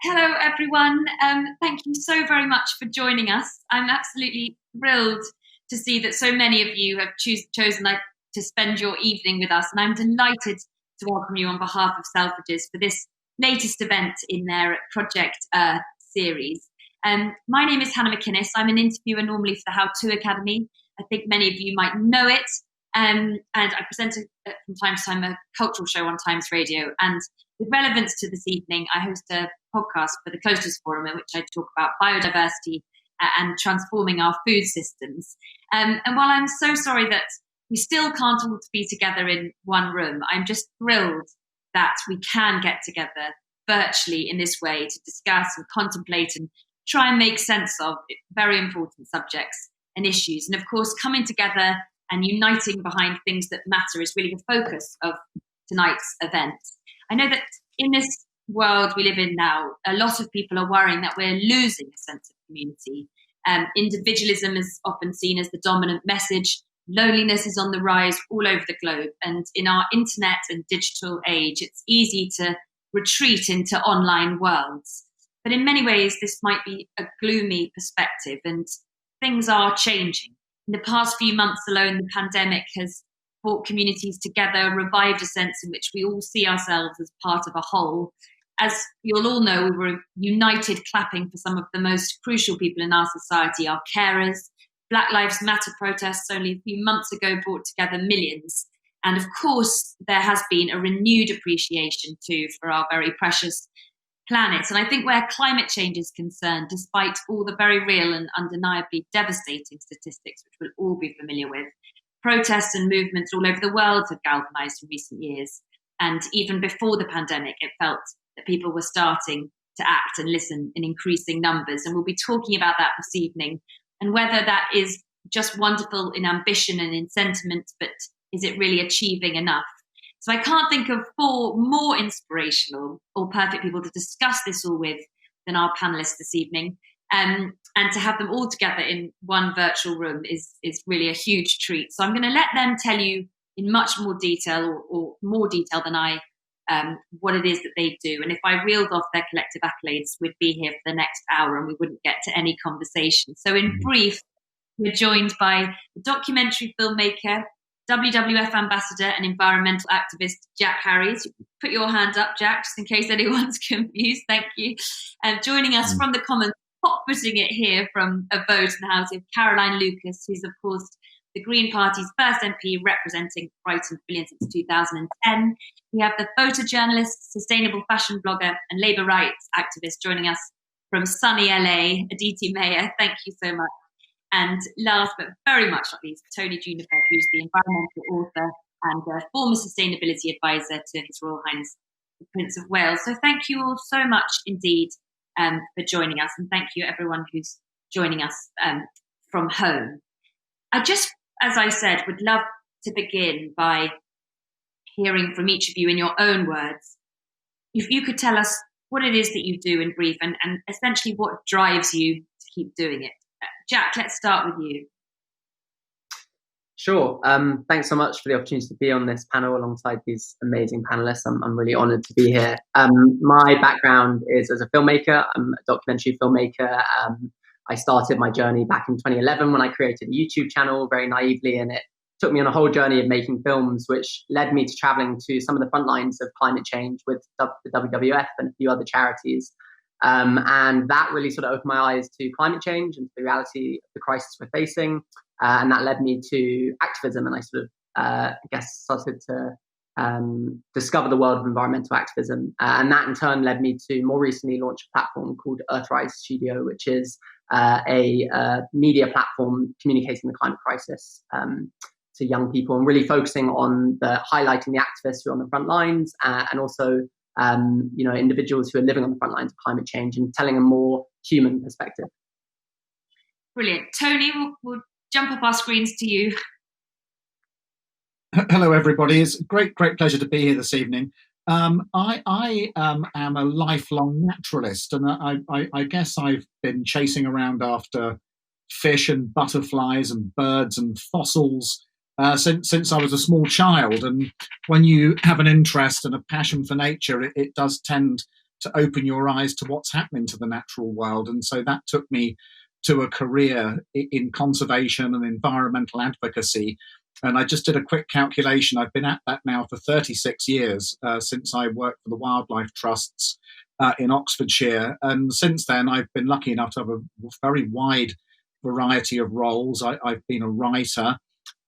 Hello, everyone. Thank you so very much for joining us. I'm absolutely thrilled to see that so many of you have chosen to spend your evening with us, and I'm delighted to welcome you on behalf of Selfridges for this latest event in their Project Earth series. My name is Hannah Mcinnis. I'm an interviewer normally for the How To Academy. I think many of you might know it. And I present from time to time a cultural show on Times Radio. And with relevance to this evening, I host a podcast for the Coasters Forum in which I talk about biodiversity and transforming our food systems. And while I'm so sorry that we still can't all be together in one room, I'm just thrilled that we can get together virtually in this way to discuss and contemplate and try and make sense of very important subjects and issues. And of course, coming together and uniting behind things that matter is really the focus of tonight's event. I know that in this world we live in now, a lot of people are worrying that we're losing a sense of community. Individualism is often seen as the dominant message. Loneliness is on the rise all over the globe. And in our internet and digital age, it's easy to retreat into online worlds. But in many ways, this might be a gloomy perspective, and things are changing. In the past few months alone, the pandemic has brought communities together, revived a sense in which we all see ourselves as part of a whole. As you'll all know, we were united clapping for some of the most crucial people in our society, our carers. Black Lives Matter protests only a few months ago brought together millions. And of course, there has been a renewed appreciation too for our very precious planet. And I think where climate change is concerned, despite all the very real and undeniably devastating statistics, which we'll all be familiar with, protests and movements all over the world have galvanized in recent years. And even before the pandemic, it felt that people were starting to act and listen in increasing numbers. And we'll be talking about that this evening, and whether that is just wonderful in ambition and in sentiment, but is it really achieving enough? So I can't think of four more inspirational or perfect people to discuss this all with than our panelists this evening. And to have them all together in one virtual room is really a huge treat. So I'm going to let them tell you in much more detail or more detail than I what it is that they do. And if I reeled off their collective accolades, we'd be here for the next hour and we wouldn't get to any conversation. So in brief, we're joined by the documentary filmmaker, WWF ambassador and environmental activist Jack Harries. Put your hand up, Jack, just in case anyone's confused. Thank you. Joining us from the Commons, putting it here from a vote in the House, of Caroline Lucas, who's of course the Green Party's first MP representing Brighton Pavilion since 2010. We have the photojournalist, sustainable fashion blogger and labour rights activist joining us from sunny LA, Aditi Mayer. Thank you so much. And last but very much not least, Tony Juniper, who's the environmental author and former sustainability advisor to His Royal Highness the Prince of Wales. So thank you all so much indeed for joining us, and thank you everyone who's joining us from home. I just, as I said, would love to begin by hearing from each of you in your own words. If you could tell us what it is that you do in brief and essentially what drives you to keep doing it. Jack, let's start with you. Sure. Thanks so much for the opportunity to be on this panel alongside these amazing panelists. I'm really honoured to be here. My background is as a filmmaker. I'm a documentary filmmaker. I started my journey back in 2011 when I created a YouTube channel very naively, and it took me on a whole journey of making films, which led me to travelling to some of the front lines of climate change with the WWF and a few other charities. And that really sort of opened my eyes to climate change and to the reality of the crisis we're facing. And that led me to activism, and I sort of, started to discover the world of environmental activism. And that in turn led me to more recently launch a platform called Earthrise Studio, which is a media platform communicating the climate crisis to young people and really focusing on highlighting the activists who are on the front lines and also individuals who are living on the front lines of climate change and telling a more human perspective. Brilliant. Tony, we'll jump up our screens to you. Hello, everybody. It's a great pleasure to be here this evening. I am a lifelong naturalist, and I guess I've been chasing around after fish and butterflies and birds and fossils since I was a small child. And when you have an interest and a passion for nature, it does tend open your eyes to what's happening to the natural world. And so that took me to a career in conservation and environmental advocacy. And I just did a quick calculation. I've been at that now for 36 years, since I worked for the wildlife trusts in Oxfordshire. And since then, I've been lucky enough to have a very wide variety of roles. I've been a writer.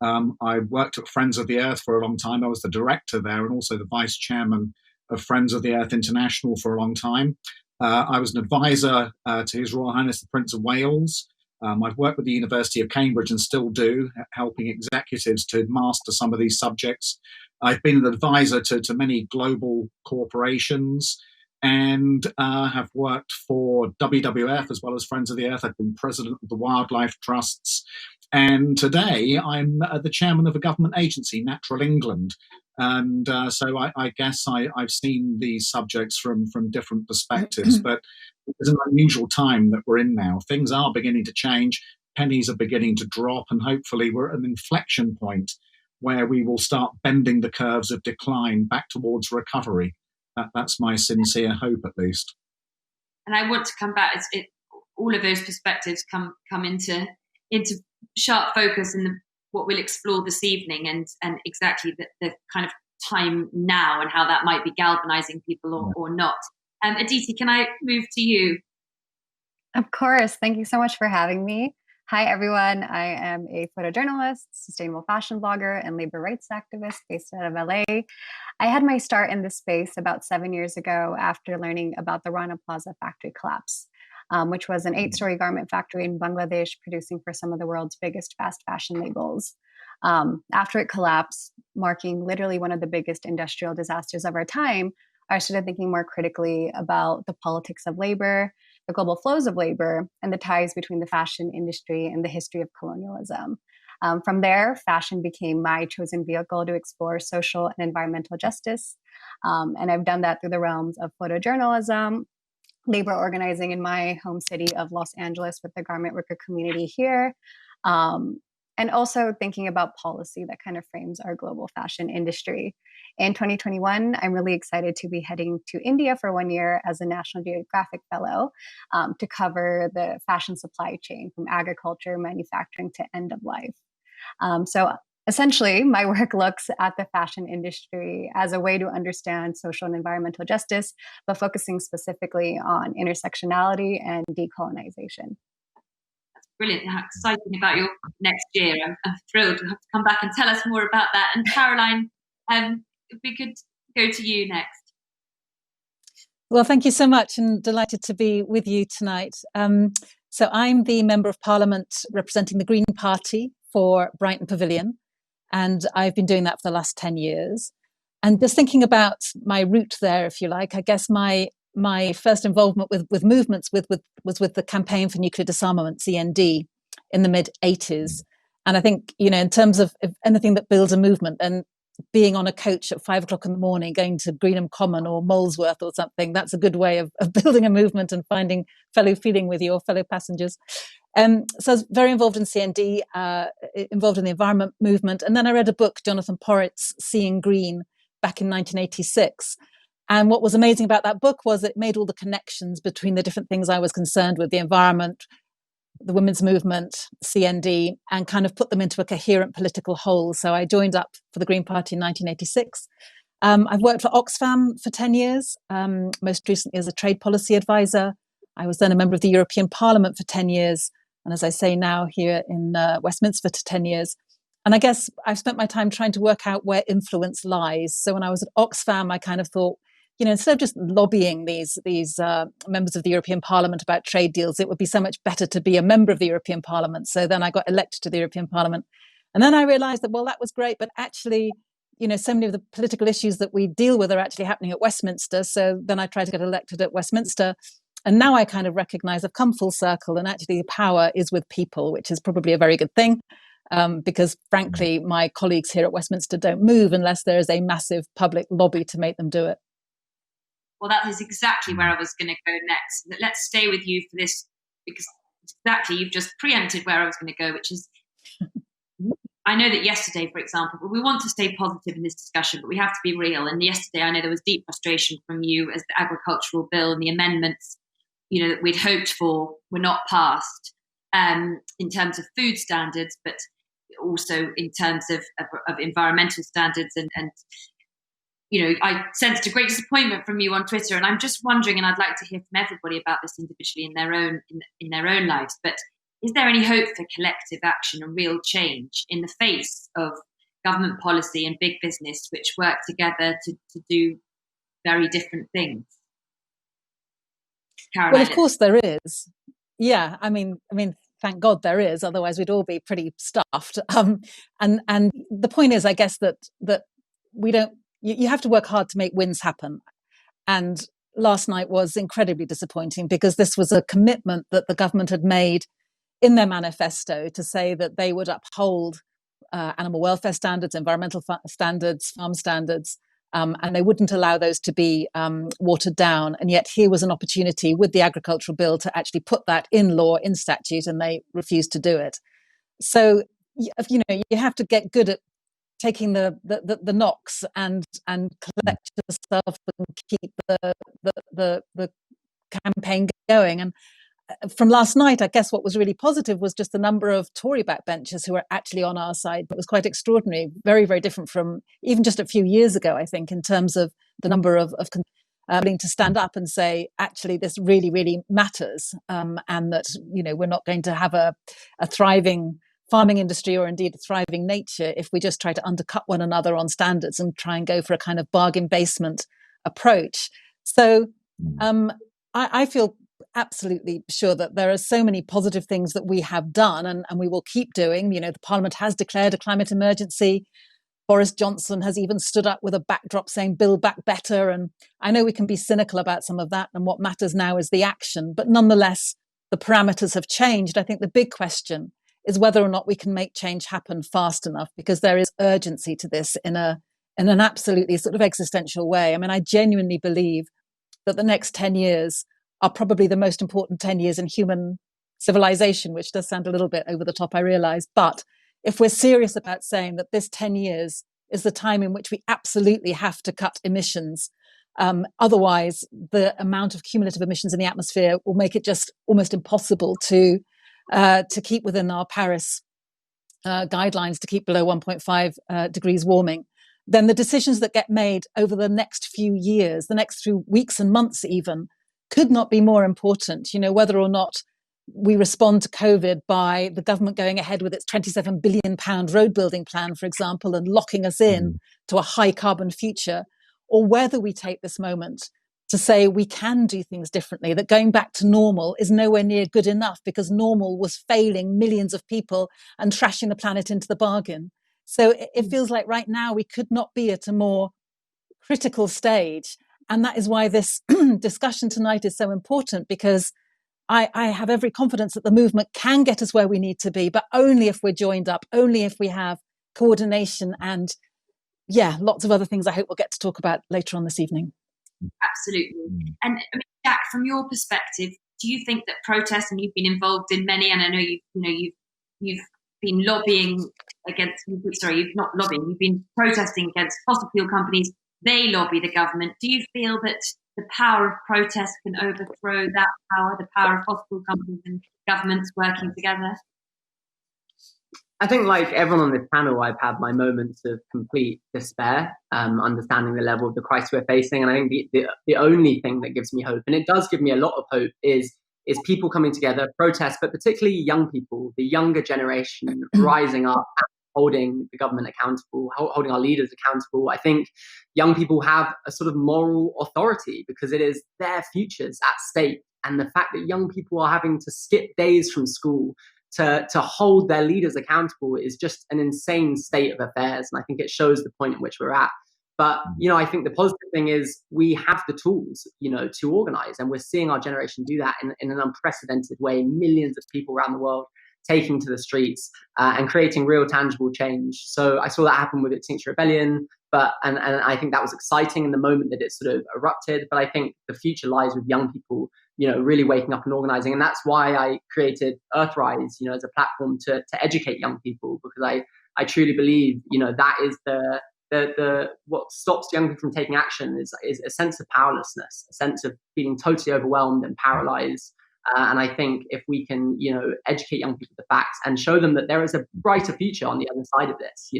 I worked at Friends of the Earth for a long time. I was the director there and also the vice chairman of Friends of the Earth International for a long time. I was an advisor to His Royal Highness the Prince of Wales. I've worked with the University of Cambridge and still do, helping executives to master some of these subjects. I've been an advisor to many global corporations and have worked for WWF as well as Friends of the Earth. I've been president of the Wildlife Trusts. And today I'm the chairman of a government agency, Natural England. And so I guess I've seen these subjects from different perspectives, but it's an unusual time that we're in now. Things are beginning to change, pennies are beginning to drop, and hopefully we're at an inflection point where we will start bending the curves of decline back towards recovery. That's my sincere hope, at least. And I want to come back. All of those perspectives come into sharp focus in what we'll explore this evening, and exactly the kind of time now and how that might be galvanizing people or not. Aditi, can I move to you? Of course. Thank you so much for having me. Hi, everyone. I am a photojournalist, sustainable fashion blogger, and labor rights activist based out of LA. I had my start in this space about 7 years ago after learning about the Rana Plaza factory collapse, which was an 8-story garment factory in Bangladesh producing for some of the world's biggest fast fashion labels. After it collapsed, marking literally one of the biggest industrial disasters of our time, I started thinking more critically about the politics of labor, the global flows of labor, and the ties between the fashion industry and the history of colonialism. From there, fashion became my chosen vehicle to explore social and environmental justice. And I've done that through the realms of photojournalism, labor organizing in my home city of Los Angeles with the garment worker community here, and also thinking about policy that kind of frames our global fashion industry. In 2021, I'm really excited to be heading to India for 1 year as a National Geographic Fellow to cover the fashion supply chain from agriculture, manufacturing to end of life. So essentially, my work looks at the fashion industry as a way to understand social and environmental justice, but focusing specifically on intersectionality and decolonization. Brilliant. How exciting about your next year. I'm thrilled. You'll have to come back and tell us more about that. And Caroline, if we could go to you next. Well, thank you so much, and delighted to be with you tonight. So I'm the Member of Parliament representing the Green Party for Brighton Pavilion, and I've been doing that for the last 10 years. And just thinking about my route there, if you like, I guess my first involvement with movements was with the Campaign for Nuclear Disarmament, CND, in the mid-80s. And I think, in terms of anything that builds a movement, and being on a coach at 5 o'clock in the morning, going to Greenham Common or Molesworth or something, that's a good way of building a movement and finding fellow feeling with your fellow passengers. So I was very involved in CND, involved in the environment movement. And then I read a book, Jonathan Porritt's Seeing Green, back in 1986. And what was amazing about that book was it made all the connections between the different things I was concerned with, the environment, the women's movement, CND, and kind of put them into a coherent political whole. So I joined up for the Green Party in 1986. I've worked for Oxfam for 10 years, most recently as a trade policy advisor. I was then a member of the European Parliament for 10 years. And as I say now, here in Westminster for 10 years. And I guess I've spent my time trying to work out where influence lies. So when I was at Oxfam, I kind of thought, instead of just lobbying these members of the European Parliament about trade deals, it would be so much better to be a member of the European Parliament. So then I got elected to the European Parliament. And then I realized that, well, that was great, but actually, so many of the political issues that we deal with are actually happening at Westminster. So then I tried to get elected at Westminster. And now I kind of recognize I've come full circle, and actually power is with people, which is probably a very good thing. Because frankly, my colleagues here at Westminster don't move unless there is a massive public lobby to make them do it. Well, that is exactly where I was going to go next. Let's stay with you for this, because exactly you've just preempted where I was going to go, which is I know that yesterday, for example, we want to stay positive in this discussion, but we have to be real. And yesterday, I know there was deep frustration from you as the agricultural bill and the amendments, that we'd hoped for were not passed in terms of food standards, but also in terms of environmental standards. And I sensed a great disappointment from you on Twitter. And I'm just wondering, and I'd like to hear from everybody about this individually in their own lives, but is there any hope for collective action and real change in the face of government policy and big business which work together to do very different things? Caroline. Well, of course there is. Yeah, I mean, thank God there is. Otherwise, we'd all be pretty stuffed. And the point is, I guess that we don't. You have to work hard to make wins happen. And last night was incredibly disappointing because this was a commitment that the government had made in their manifesto to say that they would uphold animal welfare standards, environmental standards, farm standards, and they wouldn't allow those to be watered down. And yet here was an opportunity with the agricultural bill to actually put that in law, in statute, and they refused to do it. So, you have to get good at taking the knocks and collect yourself and keep the campaign going. And from last night, I guess what was really positive was just the number of Tory backbenchers who were actually on our side. It was quite extraordinary, very, very different from even just a few years ago, I think, in terms of the number of willing to stand up and say, actually, this really, really matters, and that, we're not going to have a thriving farming industry or indeed a thriving nature if we just try to undercut one another on standards and try and go for a kind of bargain basement approach. So I feel absolutely sure that there are so many positive things that we have done and we will keep doing. The Parliament has declared a climate emergency. Boris Johnson has even stood up with a backdrop saying Build Back Better. And I know we can be cynical about some of that, and what matters now is the action. But nonetheless, the parameters have changed. I think the big question is whether or not we can make change happen fast enough, because there is urgency to this in an absolutely sort of existential way. I mean, I genuinely believe that the next 10 years are probably the most important 10 years in human civilization, which does sound a little bit over the top, I realize. But if we're serious about saying that this 10 years is the time in which we absolutely have to cut emissions, otherwise the amount of cumulative emissions in the atmosphere will make it just almost impossible to keep within our Paris guidelines, to keep below 1.5 degrees warming, then the decisions that get made over the next few years, the next few weeks and months even, could not be more important. Whether or not we respond to COVID by the government going ahead with its £27 billion road building plan, for example, and locking us in to a high carbon future, or whether we take this moment to say we can do things differently, that going back to normal is nowhere near good enough because normal was failing millions of people and trashing the planet into the bargain. So it feels like right now we could not be at a more critical stage. And that is why this discussion tonight is so important, because I have every confidence that the movement can get us where we need to be, but only if we're joined up, only if we have coordination and, lots of other things I hope we'll get to talk about later on this evening. Absolutely. And Jack, from your perspective, do you think that protests, and you've been involved in many, and I know you've been lobbying against, you've not lobbying, you've been protesting against fossil fuel companies. They lobby the government. Do you feel that the power of protest can overthrow that power, the power of fossil fuel companies and governments working together? I think, like everyone on this panel, I've had my moments of complete despair, understanding the level of the crisis we're facing. And I think the only thing that gives me hope, and it does give me a lot of hope, is people coming together, protest, but particularly young people, the younger generation rising up, holding the government accountable, holding our leaders accountable. I think young people have a sort of moral authority because it is their futures at stake. And the fact that young people are having to skip days from school to hold their leaders accountable is just an insane state of affairs. And I think it shows the point at which we're at. But, I think the positive thing is we have the tools, to organize. And we're seeing our generation do that in an unprecedented way. Millions of people around the world taking to the streets and creating real tangible change. So I saw that happen with Extinction Rebellion, and I think that was exciting in the moment that it sort of erupted. But I think the future lies with young people, really waking up and organizing. And that's why I created Earthrise, as a platform to educate young people, because I truly believe, that is the what stops young people from taking action is a sense of powerlessness, a sense of feeling totally overwhelmed and paralyzed. And I think if we can, educate young people the facts and show them that there is a brighter future on the other side of this,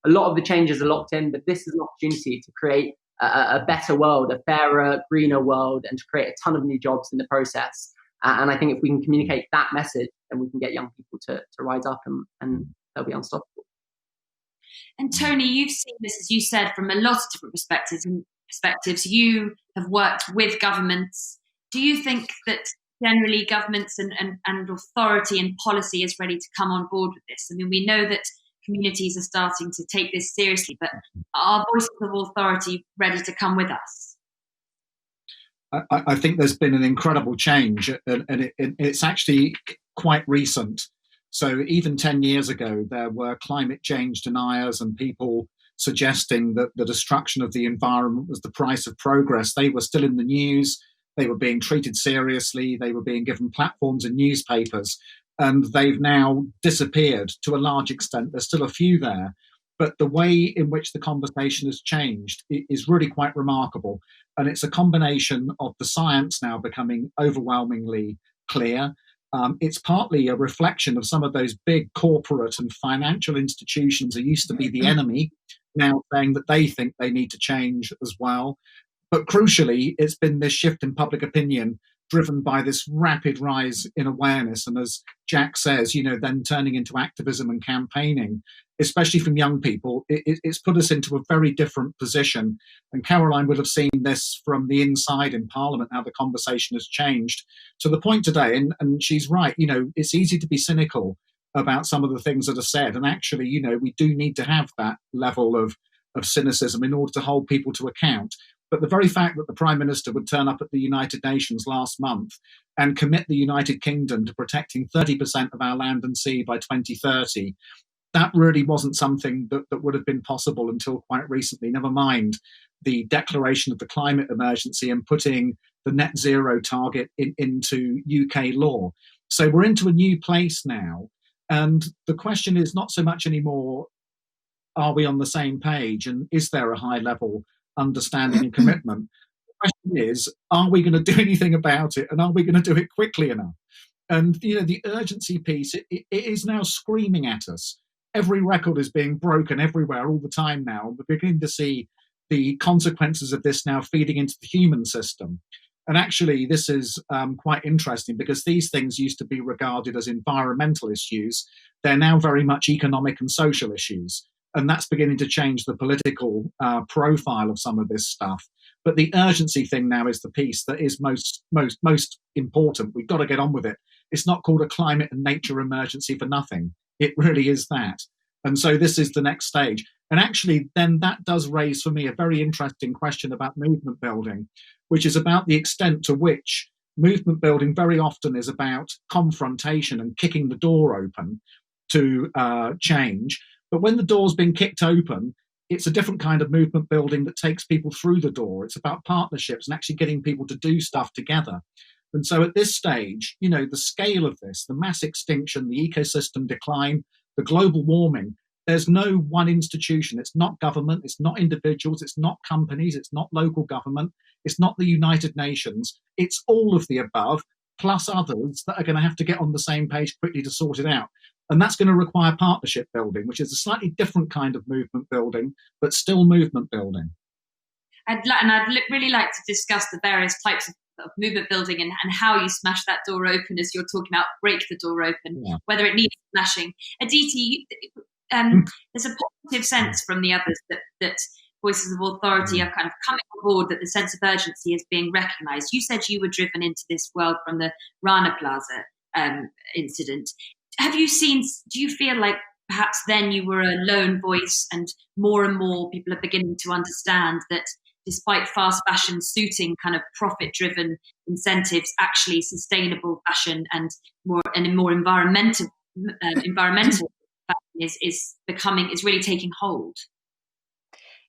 a lot of the changes are locked in, but this is an opportunity to create a better world, a fairer, greener world, and to create a ton of new jobs in the process. And I think if we can communicate that message, then we can get young people to rise up and they'll be unstoppable. And Tony, you've seen this, as you said, from a lot of different perspectives. You have worked with governments. Do you think that generally governments and authority and policy is ready to come on board with this? I mean, we know that communities are starting to take this seriously, but are voices of authority ready to come with us? I think there's been an incredible change, and it's actually quite recent. So even 10 years ago, there were climate change deniers and people suggesting that the destruction of the environment was the price of progress. They were still in the news. They were being treated seriously. They were being given platforms in newspapers. And they've now disappeared to a large extent. There's still a few there. But the way in which the conversation has changed is really quite remarkable. And it's a combination of the science now becoming overwhelmingly clear. It's partly a reflection of some of those big corporate and financial institutions who used to be the enemy, now saying that they think they need to change as well. But crucially, it's been this shift in public opinion driven by this rapid rise in awareness. And as Jack says, then turning into activism and campaigning, especially from young people, it's put us into a very different position. And Caroline would have seen this from the inside in Parliament, how the conversation has changed to the point today. And she's right, it's easy to be cynical about some of the things that are said. And actually, we do need to have that level of cynicism in order to hold people to account. But the very fact that the Prime Minister would turn up at the United Nations last month and commit the United Kingdom to protecting 30% of our land and sea by 2030, that really wasn't something that would have been possible until quite recently, never mind the declaration of the climate emergency and putting the net zero target into UK law. So we're into a new place now. And the question is not so much anymore, are we on the same page and is there a high level understanding and commitment? The question is, are we going to do anything about it, and are we going to do it quickly enough? And the urgency piece, it is now screaming at us. Every record is being broken everywhere all the time now. We're beginning to see the consequences of this now feeding into the human system. And actually, this is quite interesting because these things used to be regarded as environmental issues. They're now very much economic and social issues. And that's beginning to change the political profile of some of this stuff. But the urgency thing now is the piece that is most important. We've got to get on with it. It's not called a climate and nature emergency for nothing. It really is that. And so this is the next stage. And actually, then that does raise for me a very interesting question about movement building, which is about the extent to which movement building very often is about confrontation and kicking the door open to change. But when the door's been kicked open, it's a different kind of movement building that takes people through the door. It's about partnerships and actually getting people to do stuff together. And so at this stage, the scale of this, the mass extinction, the ecosystem decline, the global warming, there's no one institution. It's not government. It's not individuals. It's not companies. It's not local government. It's not the United Nations. It's all of the above, plus others that are going to have to get on the same page quickly to sort it out. And that's going to require partnership building, which is a slightly different kind of movement building, but still movement building. I'd really like to discuss the various types of movement building and how you smash that door open, as you're talking about, break the door open, whether it needs smashing. Aditi, there's a positive sense from the others that voices of authority are kind of coming on board, that the sense of urgency is being recognised. You said you were driven into this world from the Rana Plaza incident. Do you feel like perhaps then you were a lone voice and more people are beginning to understand that despite fast fashion suiting kind of profit-driven incentives, actually sustainable fashion and more environmental fashion is really taking hold?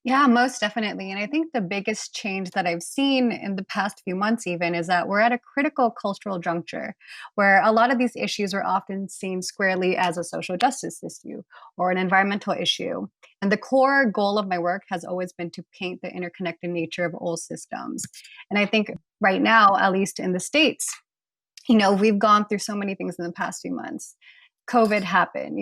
Yeah, most definitely. And I think the biggest change that I've seen in the past few months, even, is that we're at a critical cultural juncture where a lot of these issues are often seen squarely as a social justice issue or an environmental issue. And the core goal of my work has always been to paint the interconnected nature of all systems. And I think right now, at least in the States, we've gone through so many things in the past few months. COVID happened,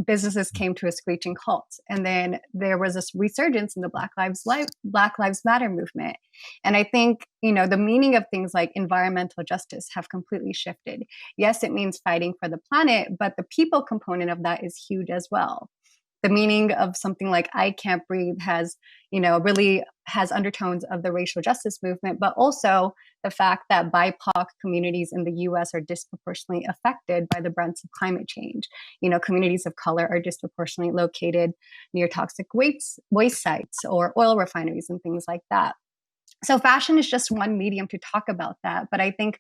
businesses came to a screeching halt. And then there was this resurgence in the Black Lives Matter movement. And I think, the meaning of things like environmental justice have completely shifted. Yes, it means fighting for the planet, but the people component of that is huge as well. The meaning of something like I can't breathe has, really has undertones of the racial justice movement, but also the fact that BIPOC communities in the US are disproportionately affected by the brunts of climate change. Communities of color are disproportionately located near toxic waste sites or oil refineries and things like that. So fashion is just one medium to talk about that. But I think,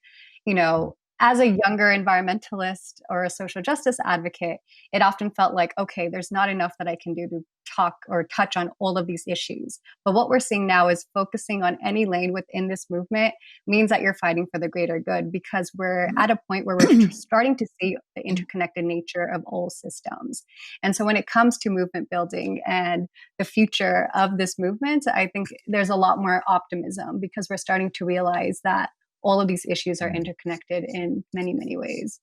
as a younger environmentalist or a social justice advocate, it often felt like, okay, there's not enough that I can do to talk or touch on all of these issues. But what we're seeing now is focusing on any lane within this movement means that you're fighting for the greater good, because we're at a point where we're starting to see the interconnected nature of all systems. And so when it comes to movement building and the future of this movement, I think there's a lot more optimism because we're starting to realize that all of these issues are interconnected in many, many ways.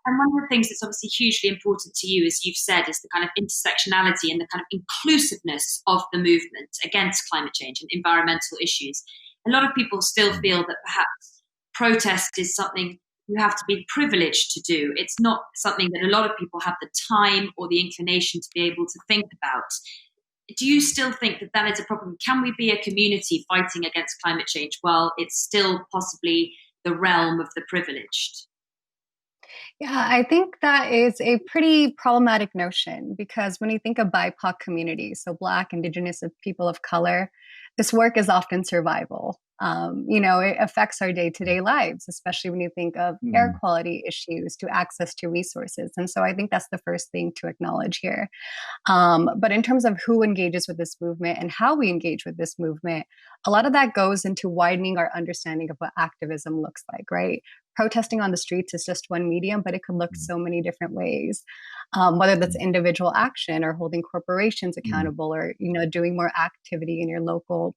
And one of the things that's obviously hugely important to you, as you've said, is the kind of intersectionality and the kind of inclusiveness of the movement against climate change and environmental issues. A lot of people still feel that perhaps protest is something you have to be privileged to do. It's not something that a lot of people have the time or the inclination to be able to think about. Do you still think that that is a problem? Can we be a community fighting against climate change while it's still possibly the realm of the privileged? Yeah, I think that is a pretty problematic notion because when you think of BIPOC communities, so Black, Indigenous, people of color, this work is often survival. It affects our day-to-day lives, especially when you think of air quality issues to access to resources. And so I think that's the first thing to acknowledge here. But in terms of who engages with this movement and how we engage with this movement, a lot of that goes into widening our understanding of what activism looks like, right? Protesting on the streets is just one medium, but it could look so many different ways, whether that's individual action or holding corporations accountable or, doing more activity in your local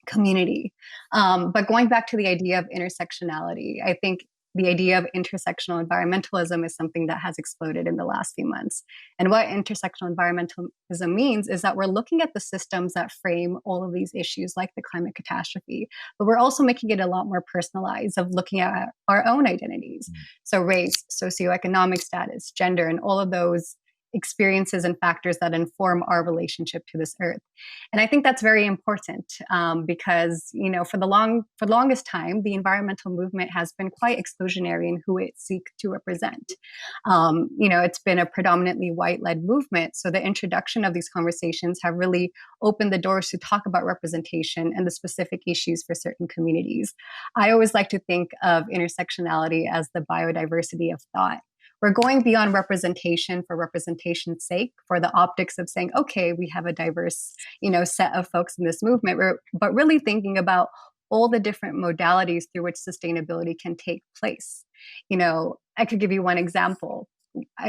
community. But going back to the idea of intersectionality, I think the idea of intersectional environmentalism is something that has exploded in the last few months. And what intersectional environmentalism means is that we're looking at the systems that frame all of these issues, like the climate catastrophe, but we're also making it a lot more personalized of looking at our own identities. So race, socioeconomic status, gender, and all of those experiences and factors that inform our relationship to this earth. And I think that's very important because, for the longest time, the environmental movement has been quite exclusionary in who it seeks to represent. It's been a predominantly white-led movement. So the introduction of these conversations have really opened the doors to talk about representation and the specific issues for certain communities. I always like to think of intersectionality as the biodiversity of thought. We're going beyond representation for representation's sake, for the optics of saying, okay, we have a diverse, set of folks in this movement, but really thinking about all the different modalities through which sustainability can take place. I could give you one example.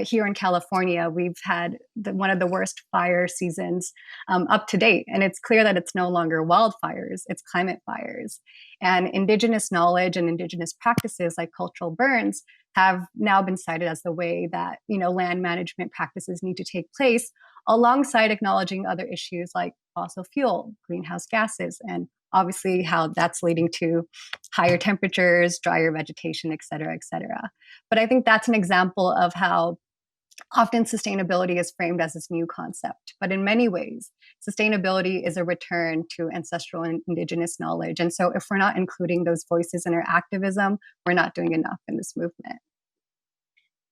Here in California, we've had one of the worst fire seasons up to date. And it's clear that it's no longer wildfires, it's climate fires. And Indigenous knowledge and Indigenous practices like cultural burns have now been cited as the way that, land management practices need to take place, alongside acknowledging other issues like fossil fuel, greenhouse gases, and obviously how that's leading to higher temperatures, drier vegetation, et cetera, et cetera. But I think that's an example of how often sustainability is framed as this new concept. But in many ways, sustainability is a return to ancestral and Indigenous knowledge. And so if we're not including those voices in our activism, we're not doing enough in this movement.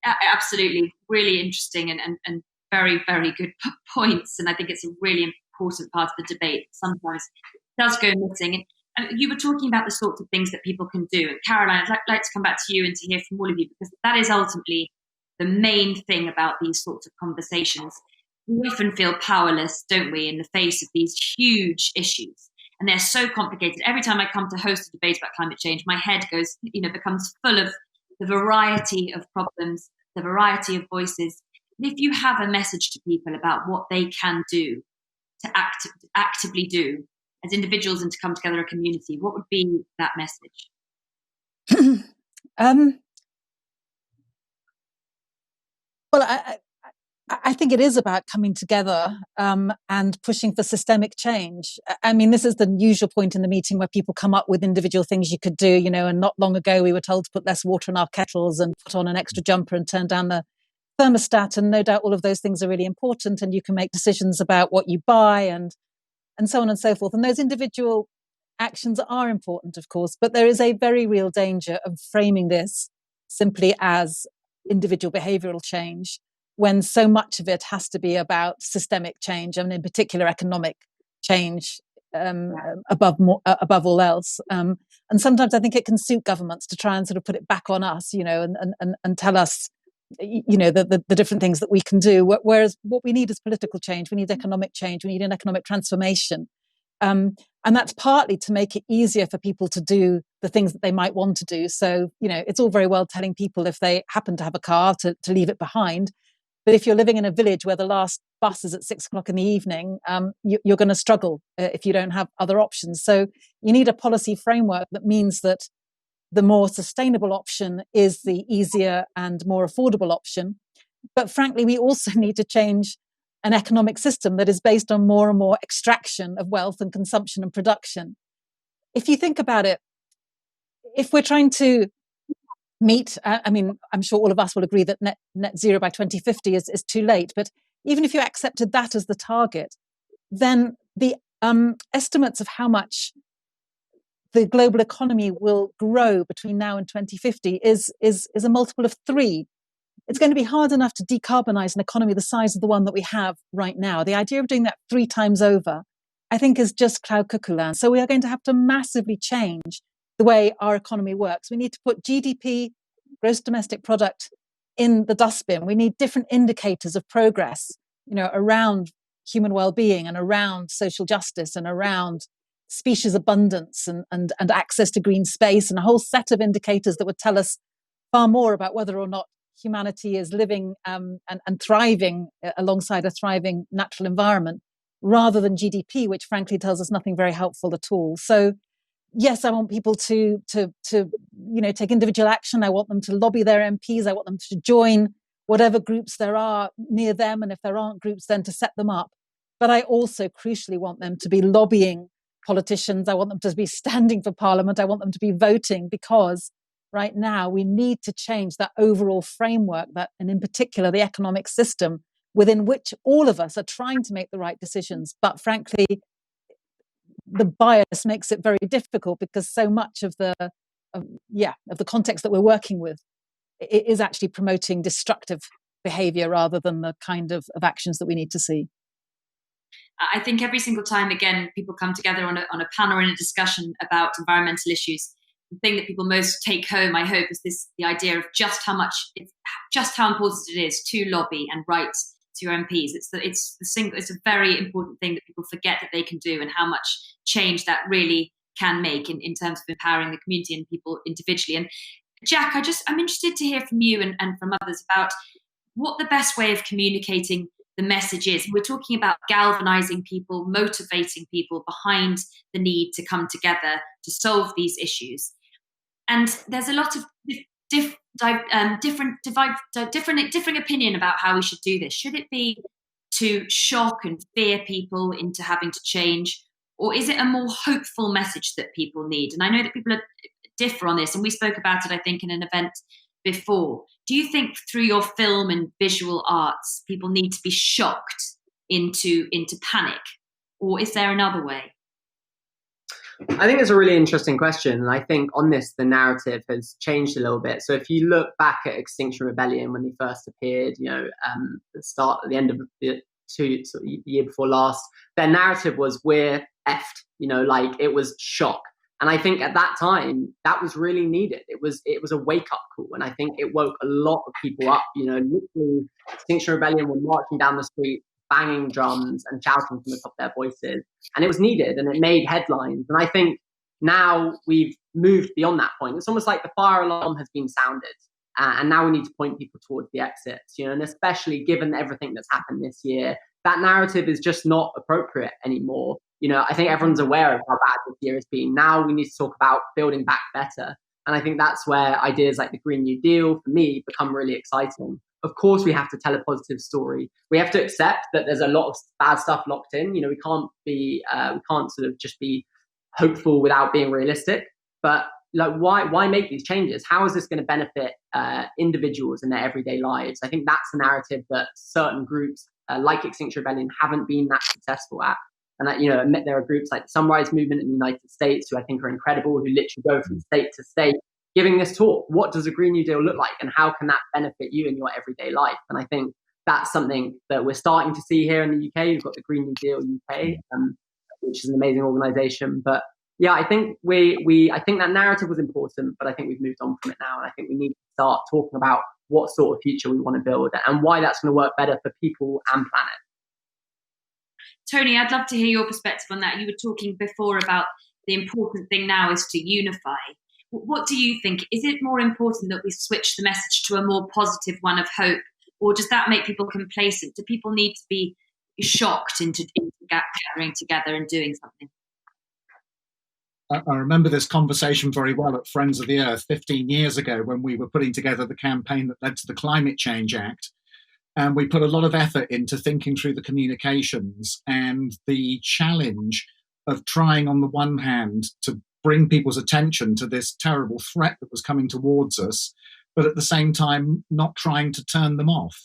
Absolutely. Really interesting and very, very good points. And I think it's a really important part of the debate. Sometimes it does go missing. And you were talking about the sorts of things that people can do. And Caroline, I'd like to come back to you and to hear from all of you, because that is ultimately the main thing about these sorts of conversations. we often feel powerless, don't we, in the face of these huge issues. And they're so complicated. Every time I come to host a debate about climate change, my head goes, becomes full of the variety of problems, the variety of voices. And if you have a message to people about what they can do to actively do as individuals and to come together a community, what would be that message? Well, I think it is about coming together and pushing for systemic change. I mean, this is the usual point in the meeting where people come up with individual things you could do, and not long ago we were told to put less water in our kettles and put on an extra jumper and turn down the thermostat. And no doubt all of those things are really important, and you can make decisions about what you buy and so on and so forth. And those individual actions are important, of course, but there is a very real danger of framing this simply as individual behavioral change, when so much of it has to be about systemic change, and in particular economic change above all else. And sometimes I think it can suit governments to try and sort of put it back on us, and tell us, the different things that we can do. Whereas what we need is political change. We need economic change. We need an economic transformation. And that's partly to make it easier for people to do the things that they might want to do. So, it's all very well telling people if they happen to have a car to leave it behind. But if you're living in a village where the last bus is at 6:00 in the evening, you're going to struggle if you don't have other options. So you need a policy framework that means that the more sustainable option is the easier and more affordable option. But frankly, we also need to change an economic system that is based on more and more extraction of wealth and consumption and production. If you think about it, if we're trying to meet, I'm sure all of us will agree that net zero by 2050 is too late. But even if you accepted that as the target, then the estimates of how much the global economy will grow between now and 2050 is a multiple of 3. It's going to be hard enough to decarbonize an economy the size of the one that we have right now. The idea of doing that 3 times over, I think, is just cloud cuckoo land. So we are going to have to massively change the way our economy works. We need to put GDP, gross domestic product, in the dustbin. We need different indicators of progress, around human well-being and around social justice and around species abundance and access to green space, and a whole set of indicators that would tell us far more about whether or not humanity is living and thriving alongside a thriving natural environment, rather than GDP, which frankly tells us nothing very helpful at all. So yes, I want people to take individual action. I want them to lobby their MPs. I want them to join whatever groups there are near them. And if there aren't groups, then to set them up. But I also crucially want them to be lobbying politicians. I want them to be standing for Parliament. I want them to be voting, because right now we need to change that overall framework, and in particular the economic system within which all of us are trying to make the right decisions. But frankly, the bias makes it very difficult, because so much of the context that we're working with is actually promoting destructive behavior rather than the kind of actions that we need to see. I think every single time, again, people come together on a panel or in a discussion about environmental issues, the thing that people most take home, I hope, is the idea of just how important it is to lobby and write to your MPs. It's a very important thing that people forget that they can do, and how much change that really can make in terms of empowering the community and people individually. And Jack, I'm interested to hear from you and from others about what the best way of communicating the message is. We're talking about galvanizing people, motivating people behind the need to come together to solve these issues. And there's a lot of different opinion about how we should do this. Should it be to shock and fear people into having to change, or is it a more hopeful message that people need? And I know that people differ on this, and we spoke about it, I think, in an event before. Do you think through your film and visual arts, people need to be shocked into panic, or is there another way? I think it's a really interesting question. And I think on this, the narrative has changed a little bit. So if you look back at Extinction Rebellion, when they first appeared, at the end of the year before last, their narrative was, we're effed, it was shock. And I think at that time, that was really needed. It was a wake-up call. And I think it woke a lot of people up. Literally, Extinction Rebellion were marching down the street, banging drums and shouting from the top of their voices. And it was needed and it made headlines. And I think now we've moved beyond that point. It's almost like the fire alarm has been sounded. And now we need to point people towards the exits, and especially given everything that's happened this year, that narrative is just not appropriate anymore. I think everyone's aware of how bad this year has been. Now we need to talk about building back better. And I think that's where ideas like the Green New Deal, for me, become really exciting. Of course, we have to tell a positive story. We have to accept that there's a lot of bad stuff locked in. We can't sort of just be hopeful without being realistic. But why make these changes? How is this going to benefit individuals in their everyday lives? I think that's a narrative that certain groups like Extinction Rebellion haven't been that successful at. And admit there are groups like the Sunrise Movement in the United States who I think are incredible, who literally go from state to state giving this talk. What does a Green New Deal look like, and how can that benefit you in your everyday life? And I think that's something that we're starting to see here in the UK. You've got the Green New Deal UK, which is an amazing organisation. But yeah, I think I think that narrative was important, but I think we've moved on from it now. And I think we need to start talking about what sort of future we want to build and why that's going to work better for people and planet. Tony, I'd love to hear your perspective on that. You were talking before about the important thing now is to unify. What do you think? Is it more important that we switch the message to a more positive one of hope, or does that make people complacent? Do people need to be shocked into gathering together and doing something? I remember this conversation very well at Friends of the Earth 15 years ago when we were putting together the campaign that led to the Climate Change Act. And we put a lot of effort into thinking through the communications and the challenge of trying, on the one hand, to bring people's attention to this terrible threat that was coming towards us, but at the same time, not trying to turn them off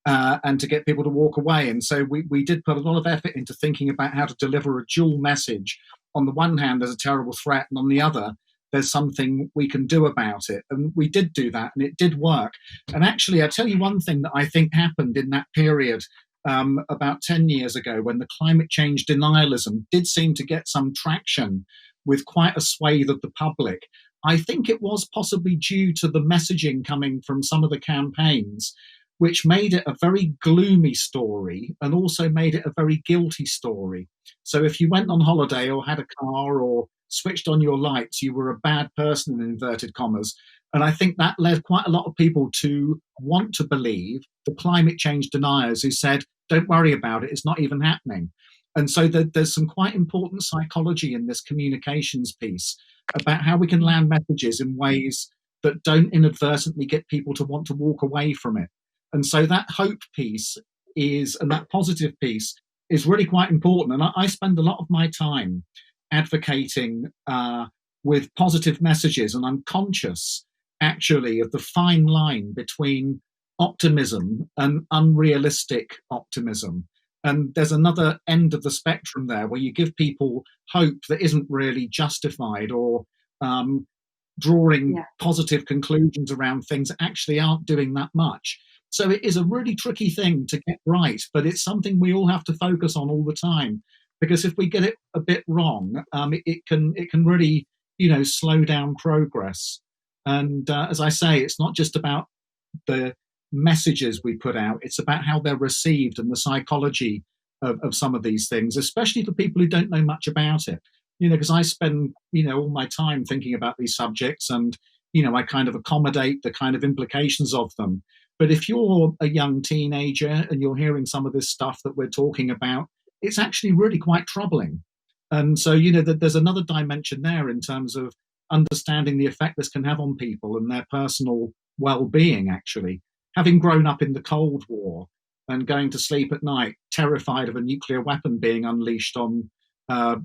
and to get people to walk away. And so we did put a lot of effort into thinking about how to deliver a dual message. On the one hand, there's a terrible threat, and on the other, there's something we can do about it. And we did do that, and it did work. And actually, I'll tell you one thing that I think happened in that period about 10 years ago, when the climate change denialism did seem to get some traction with quite a swathe of the public. I think it was possibly due to the messaging coming from some of the campaigns, which made it a very gloomy story and also made it a very guilty story. So if you went on holiday or had a car or switched on your lights, you were a bad person, in inverted commas. And I think that led quite a lot of people to want to believe the climate change deniers who said, don't worry about it, it's not even happening. And so there's some quite important psychology in this communications piece about how we can land messages in ways that don't inadvertently get people to want to walk away from it. And so that hope piece and that positive piece is really quite important. And I spend a lot of my time advocating with positive messages, and I'm conscious actually of the fine line between optimism and unrealistic optimism. And there's another end of the spectrum there where you give people hope that isn't really justified, or drawing positive conclusions around things that actually aren't doing that much. So it is a really tricky thing to get right, but it's something we all have to focus on all the time, because if we get it a bit wrong, it can really, slow down progress. And as I say, it's not just about the messages we put out, it's about how they're received and the psychology of some of these things, especially for people who don't know much about it. Because I spend, all my time thinking about these subjects, and, I kind of accommodate the kind of implications of them. But if you're a young teenager and you're hearing some of this stuff that we're talking about, it's actually really quite troubling. And so, there's another dimension there in terms of understanding the effect this can have on people and their personal well-being, actually. Having grown up in the Cold War and going to sleep at night terrified of a nuclear weapon being unleashed on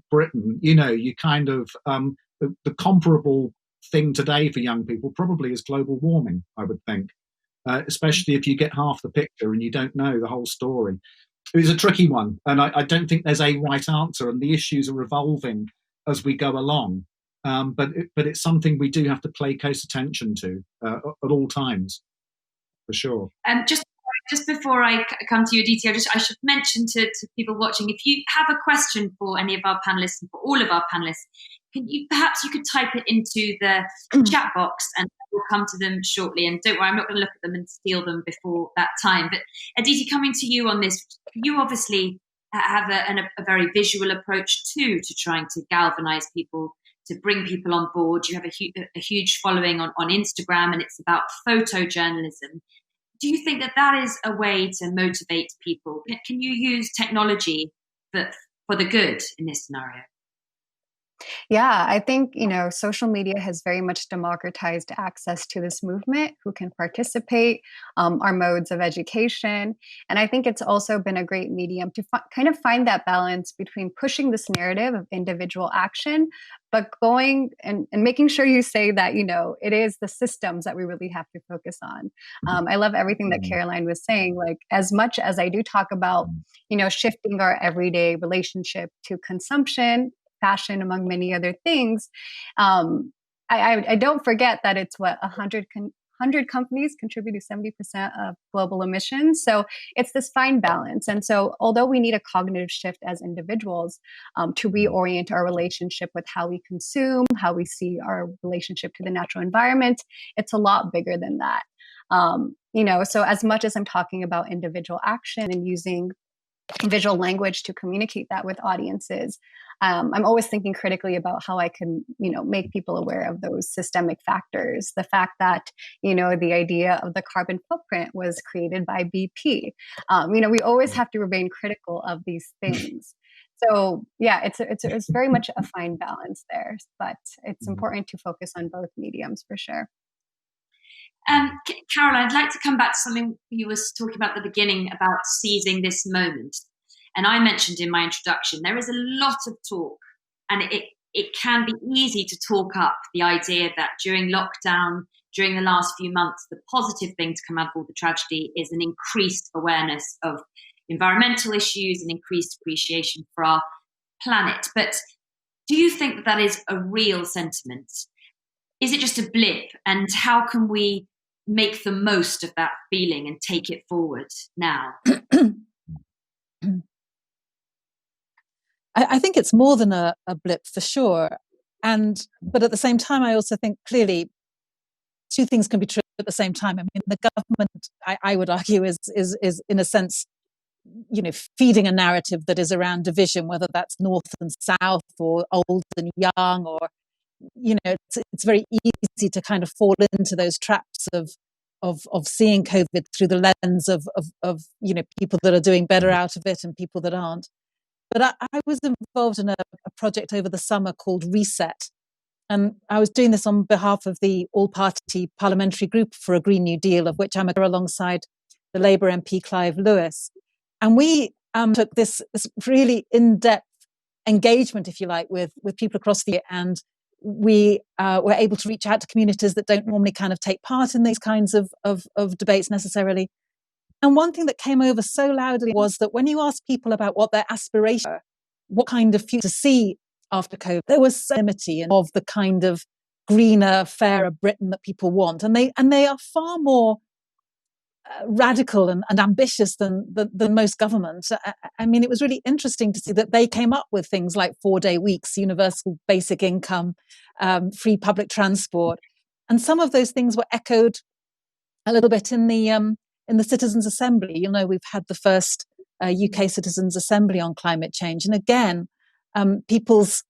Britain, you kind of, the comparable thing today for young people probably is global warming, I would think. Especially if you get half the picture and you don't know the whole story. It's a tricky one, and I don't think there's a right answer, and the issues are evolving as we go along. But it's something we do have to pay close attention to at all times, for sure. Just before I come to you, Aditi, I should mention to people watching, if you have a question for any of our panelists and for all of our panelists, you could type it into the chat box, and we'll come to them shortly. And don't worry, I'm not going to look at them and steal them before that time. But Aditi, coming to you on this, you obviously have a very visual approach too to trying to galvanize people, to bring people on board. You have a huge following on Instagram, and it's about photojournalism. Do you think that is a way to motivate people? Can you use technology for the good in this scenario? Yeah, I think, social media has very much democratized access to this movement, who can participate, our modes of education. And I think it's also been a great medium to kind of find that balance between pushing this narrative of individual action, but going and making sure you say that, it is the systems that we really have to focus on. I love everything that Caroline was saying. Like, as much as I do talk about, shifting our everyday relationship to consumption, fashion, among many other things, I don't forget that it's 100 companies contribute to 70% of global emissions. So it's this fine balance. And so although we need a cognitive shift as individuals to reorient our relationship with how we consume, how we see our relationship to the natural environment, it's a lot bigger than that. So as much as I'm talking about individual action and using visual language to communicate that with audiences, I'm always thinking critically about how I can, make people aware of those systemic factors. The fact that, the idea of the carbon footprint was created by BP. We always have to remain critical of these things. So yeah, it's very much a fine balance there, but it's important to focus on both mediums for sure. Caroline, I'd like to come back to something you were talking about at the beginning about seizing this moment. And I mentioned in my introduction, there is a lot of talk, and it can be easy to talk up the idea that during lockdown, during the last few months, the positive thing to come out of all the tragedy is an increased awareness of environmental issues and increased appreciation for our planet. But do you think that is a real sentiment? Is it just a blip? And how can we make the most of that feeling and take it forward now? I think it's more than a blip for sure. But at the same time, I also think clearly two things can be true at the same time. I mean, the government, I would argue, is in a sense, feeding a narrative that is around division, whether that's north and south or old and young, or, it's very easy to kind of fall into those traps of seeing COVID through the lens of people that are doing better out of it and people that aren't. But I was involved in a project over the summer called Reset. And I was doing this on behalf of the all-party parliamentary group for a Green New Deal, of which I'm alongside the Labour MP Clive Lewis. And we took this really in-depth engagement, if you like, with people across the year. And we were able to reach out to communities that don't normally kind of take part in these kinds of debates necessarily. And one thing that came over so loudly was that when you ask people about what their aspirations are, what kind of future to see after COVID, there was so unity of the kind of greener, fairer Britain that people want. And they are far more radical and ambitious than most governments. I mean, it was really interesting to see that they came up with things like 4-day weeks, universal basic income, free public transport. And some of those things were echoed a little bit in the Citizens' Assembly. We've had the first UK Citizens' Assembly on climate change. And again, people's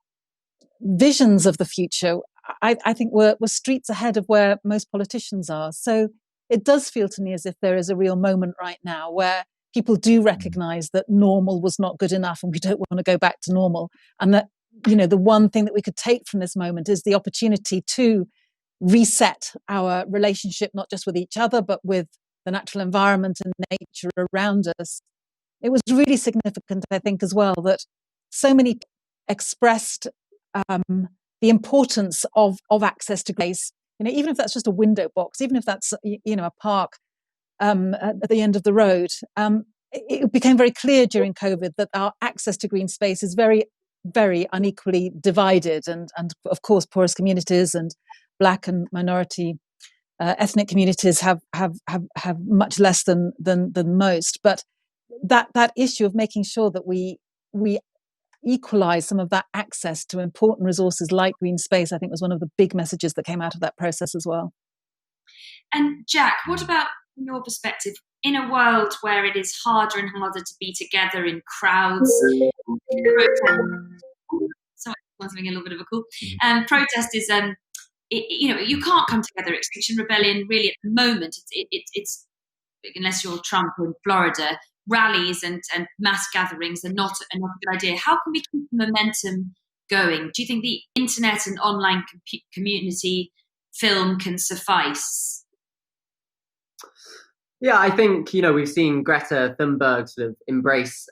visions of the future, I think, were streets ahead of where most politicians are. So it does feel to me as if there is a real moment right now where people do recognize that normal was not good enough and we don't want to go back to normal. And that, the one thing that we could take from this moment is the opportunity to reset our relationship, not just with each other, but with the natural environment and nature around us. It was really significant, I think, as well, that so many expressed the importance of access to grace. Even if that's just a window box, even if that's a park at the end of the road. It became very clear during COVID that our access to green space is very, very unequally divided, and of course, poorest communities and Black and minority ethnic communities have much less than most. But that issue of making sure that we equalize some of that access to important resources like green space, I think, was one of the big messages that came out of that process as well. And Jack, what about from your perspective, in a world where it is harder and harder to be together in crowds, sorry, I'm having a little bit of a cool. Protest is, you can't come together. Extinction Rebellion, really, at the moment, it's unless you're Trump in Florida, rallies and mass gatherings are not a good idea. How can we keep the momentum going? Do you think the internet and online community film can suffice? Yeah, I think, we've seen Greta Thunberg sort of embrace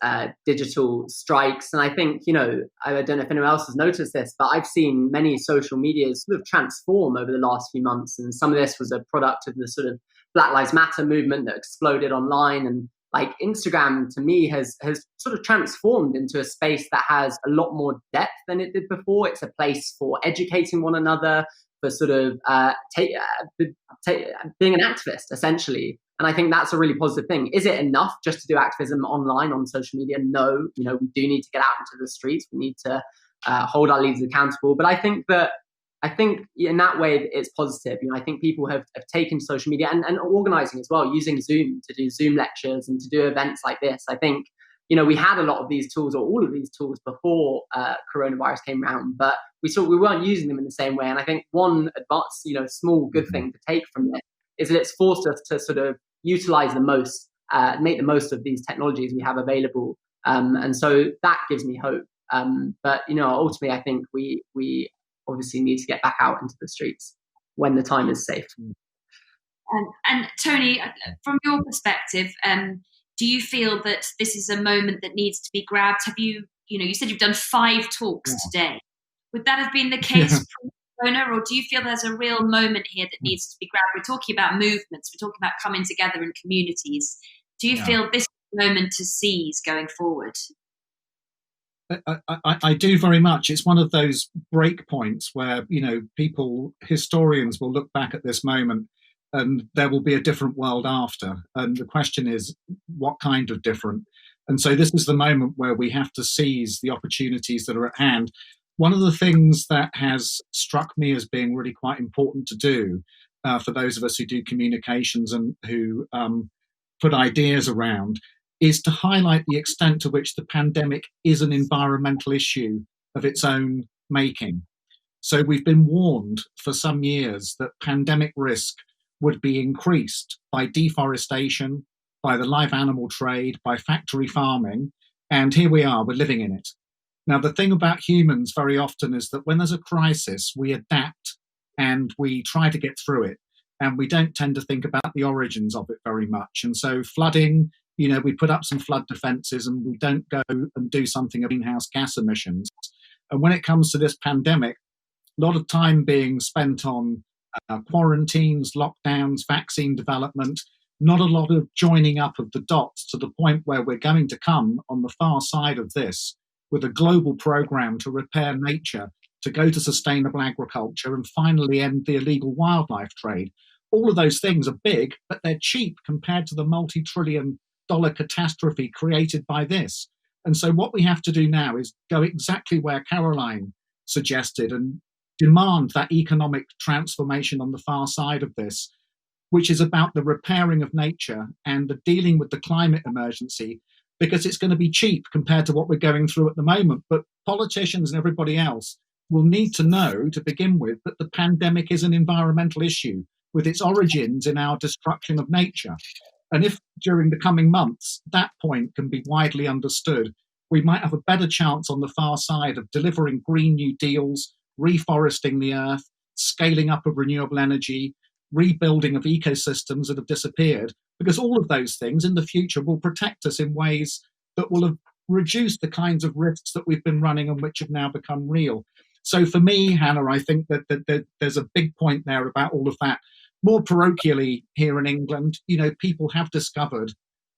digital strikes. And I think, I don't know if anyone else has noticed this, but I've seen many social medias sort of transform over the last few months. And some of this was a product of the sort of Black Lives Matter movement that exploded online. And like Instagram, to me, has sort of transformed into a space that has a lot more depth than it did before. It's a place for educating one another, for sort of being an activist, essentially. And I think that's a really positive thing. Is it enough just to do activism online on social media? No, we do need to get out into the streets. We need to hold our leaders accountable. But I think in that way, it's positive. I think people have taken social media and organizing as well, using Zoom to do Zoom lectures and to do events like this. I think, we had a lot of these tools, or all of these tools, before coronavirus came around, but we weren't using them in the same way. And I think one advanced, small good thing to take from this is that it's forced us to sort of utilize make the most of these technologies we have available. And so that gives me hope. But, ultimately, I think we obviously need to get back out into the streets when the time is safe. And Tony, from your perspective, do you feel that this is a moment that needs to be grabbed? Have you said you've done 5 talks today. Would that have been the case pre-corona, or do you feel there's a real moment here that needs to be grabbed? We're talking about movements. We're talking about coming together in communities. Do you feel this is the moment to seize going forward? I do very much. It's one of those break points where, historians will look back at this moment and there will be a different world after. And the question is, what kind of different? And so this is the moment where we have to seize the opportunities that are at hand. One of the things that has struck me as being really quite important to do for those of us who do communications and who put ideas around is to highlight the extent to which the pandemic is an environmental issue of its own making. So we've been warned for some years that pandemic risk would be increased by deforestation, by the live animal trade, by factory farming, and here we are, we're living in it. Now, the thing about humans very often is that when there's a crisis, we adapt and we try to get through it, and we don't tend to think about the origins of it very much. And so flooding, we put up some flood defences and we don't go and do something about greenhouse gas emissions. And when it comes to this pandemic, a lot of time being spent on quarantines, lockdowns, vaccine development, not a lot of joining up of the dots to the point where we're going to come on the far side of this with a global program to repair nature, to go to sustainable agriculture, and finally end the illegal wildlife trade. All of those things are big, but they're cheap compared to the multi-trillion-dollar catastrophe created by this. And so what we have to do now is go exactly where Caroline suggested and demand that economic transformation on the far side of this, which is about the repairing of nature and the dealing with the climate emergency, because it's going to be cheap compared to what we're going through at the moment. But politicians and everybody else will need to know, to begin with, that the pandemic is an environmental issue with its origins in our destruction of nature. And if during the coming months that point can be widely understood, we might have a better chance on the far side of delivering Green New Deals, reforesting the earth, scaling up of renewable energy, rebuilding of ecosystems that have disappeared, because all of those things in the future will protect us in ways that will have reduced the kinds of risks that we've been running and which have now become real. So for me, Hannah, I think that there's a big point there about all of that. More parochially here in England, people have discovered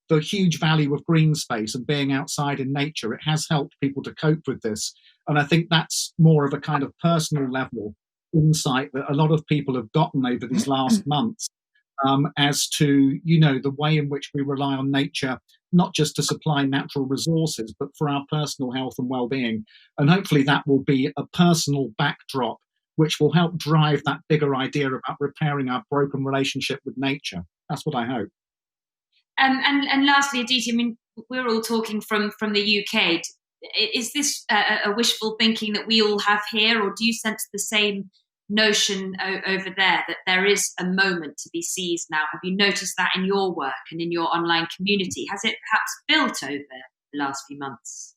the huge value of green space and being outside in nature. It has helped people to cope with this. And I think that's more of a kind of personal level insight that a lot of people have gotten over these last months as to, the way in which we rely on nature, not just to supply natural resources, but for our personal health and well-being. And hopefully that will be a personal backdrop which will help drive that bigger idea about repairing our broken relationship with nature. That's what I hope. And lastly, Aditi, I mean, we're all talking from the UK. Is this a wishful thinking that we all have here, or do you sense the same notion over there, that there is a moment to be seized now? Have you noticed that in your work and in your online community? Has it perhaps built over the last few months?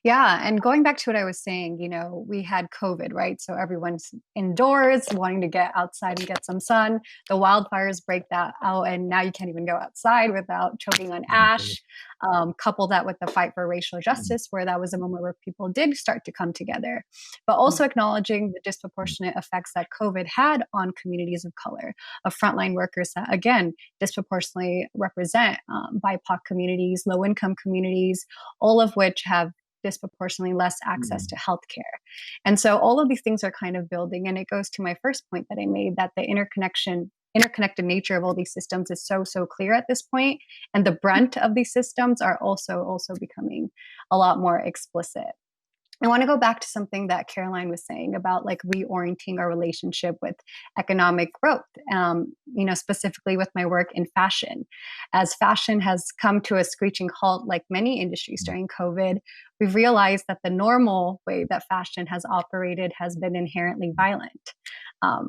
Yeah. And going back to what I was saying, we had COVID, right? So everyone's indoors wanting to get outside and get some sun. The wildfires break that out, and now you can't even go outside without choking on ash. Couple that with the fight for racial justice, where that was a moment where people did start to come together, but also acknowledging the disproportionate effects that COVID had on communities of color, of frontline workers that, again, disproportionately represent BIPOC communities, low-income communities, all of which have disproportionately less access to healthcare. And so all of these things are kind of building. And it goes to my first point that I made, that the interconnected nature of all these systems is so clear at this point. And the brunt of these systems are also becoming a lot more explicit. I want to go back to something that Caroline was saying about like reorienting our relationship with economic growth, specifically with my work in fashion. As fashion has come to a screeching halt, like many industries during COVID, we've realized that the normal way that fashion has operated has been inherently violent.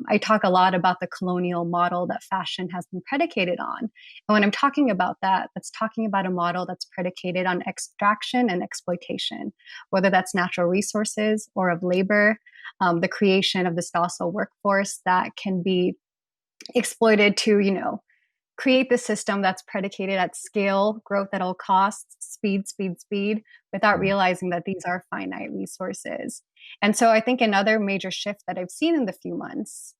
I talk a lot about the colonial model that fashion has been predicated on. And when I'm talking about that, that's talking about a model that's predicated on extraction and exploitation, whether that's natural resources or of labor, the creation of this docile workforce that can be exploited to, create the system that's predicated at scale, growth at all costs, speed, without realizing that these are finite resources. And so I think another major shift that I've seen in the few months,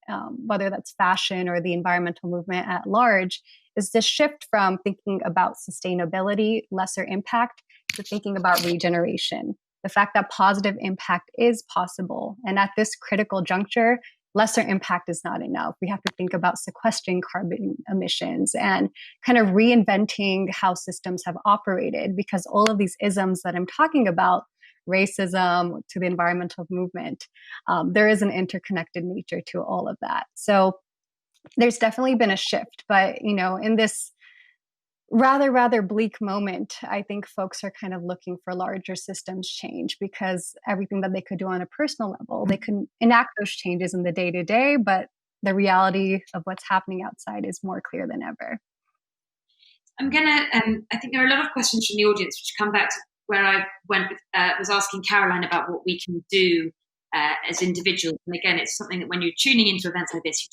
whether that's fashion or the environmental movement at large, is this shift from thinking about sustainability, lesser impact, to thinking about regeneration. The fact that positive impact is possible. And at this critical juncture, lesser impact is not enough. We have to think about sequestering carbon emissions and kind of reinventing how systems have operated, because all of these isms that I'm talking about, racism to the environmental movement, there is an interconnected nature to all of that. So there's definitely been a shift, but in this rather bleak moment, I think folks are kind of looking for larger systems change, because everything that they could do on a personal level, they can enact those changes in the day-to-day, but the reality of what's happening outside is more clear than ever. I'm gonna, I think there are a lot of questions from the audience which come back to where I went with, was asking Caroline about what we can do as individuals. And again, it's something that when you're tuning into events like this,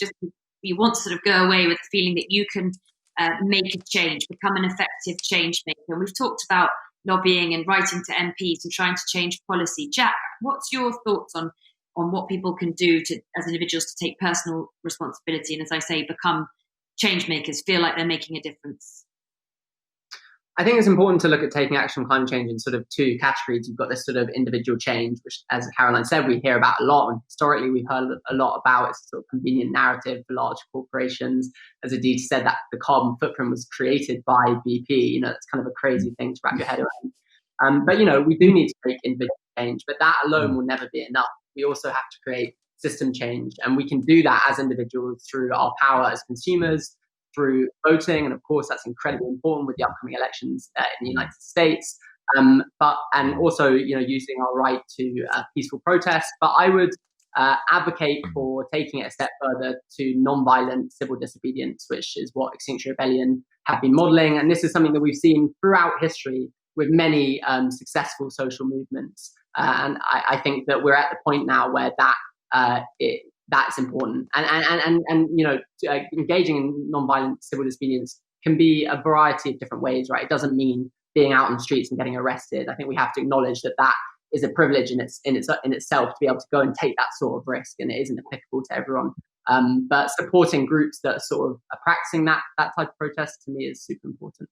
you want to sort of go away with the feeling that you can make a change, become an effective change maker. And we've talked about lobbying and writing to MPs and trying to change policy. Jack, what's your thoughts on what people can do as individuals to take personal responsibility and, as I say, become change makers, feel like they're making a difference? I think it's important to look at taking action on climate change in sort of two categories. You've got this sort of individual change, which, as Caroline said, we hear about a lot, and historically we've heard a lot about. It's a sort of convenient narrative for large corporations. As Aditi said, that the carbon footprint was created by BP. It's kind of a crazy thing to wrap your head around. But we do need to make individual change, but that alone will never be enough. We also have to create system change, and we can do that as individuals through our power as consumers, through voting, and of course that's incredibly important with the upcoming elections in the United States. And also, using our right to peaceful protest. But I would advocate for taking it a step further to non-violent civil disobedience, which is what Extinction Rebellion have been modelling. And this is something that we've seen throughout history with many successful social movements. And I think that we're at the point now where that's important. And engaging in non-violent civil disobedience can be a variety of different ways, right? It doesn't mean being out on the streets and getting arrested. I think we have to acknowledge that is a privilege in itself to be able to go and take that sort of risk, and it isn't applicable to everyone. But supporting groups that are practicing that type of protest, to me, is super important.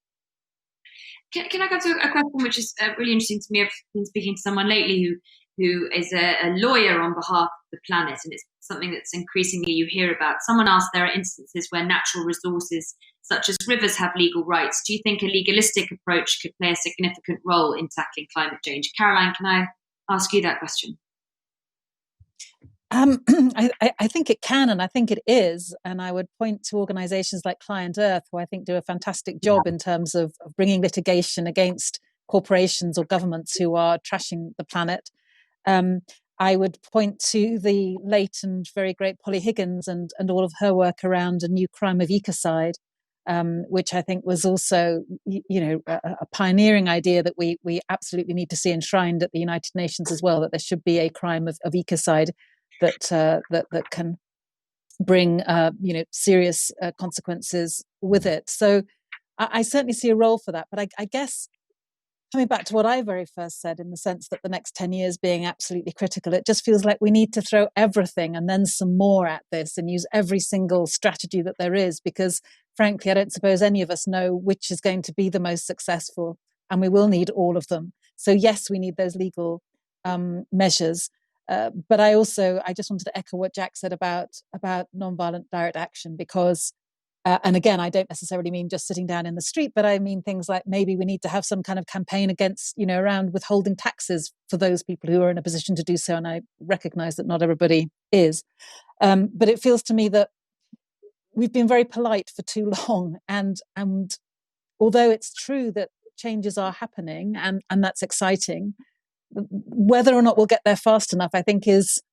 Can I go to a question which is really interesting to me? I've been speaking to someone lately who is a lawyer on behalf of the planet, and it's something that's increasingly you hear about. Someone asked, there are instances where natural resources such as rivers have legal rights. Do you think a legalistic approach could play a significant role in tackling climate change? Caroline, can I ask you that question? I think it can, and I think it is. And I would point to organizations like Client Earth, who I think do a fantastic job in terms of bringing litigation against corporations or governments who are trashing the planet. I would point to the late and very great Polly Higgins and all of her work around a new crime of ecocide, which I think was also, a pioneering idea that we absolutely need to see enshrined at the United Nations as well, that there should be a crime of ecocide that can bring serious consequences with it. So I certainly see a role for that. But I guess coming back to what I very first said, in the sense that the next 10 years being absolutely critical, it just feels like we need to throw everything and then some more at this and use every single strategy that there is, because frankly, I don't suppose any of us know which is going to be the most successful, and we will need all of them. So yes, we need those legal measures. But I just wanted to echo what Jack said about nonviolent direct action, because and again, I don't necessarily mean just sitting down in the street, but I mean things like maybe we need to have some kind of campaign against, around withholding taxes for those people who are in a position to do so. And I recognize that not everybody is. But it feels to me that we've been very polite for too long. And although it's true that changes are happening and that's exciting, whether or not we'll get there fast enough, I think is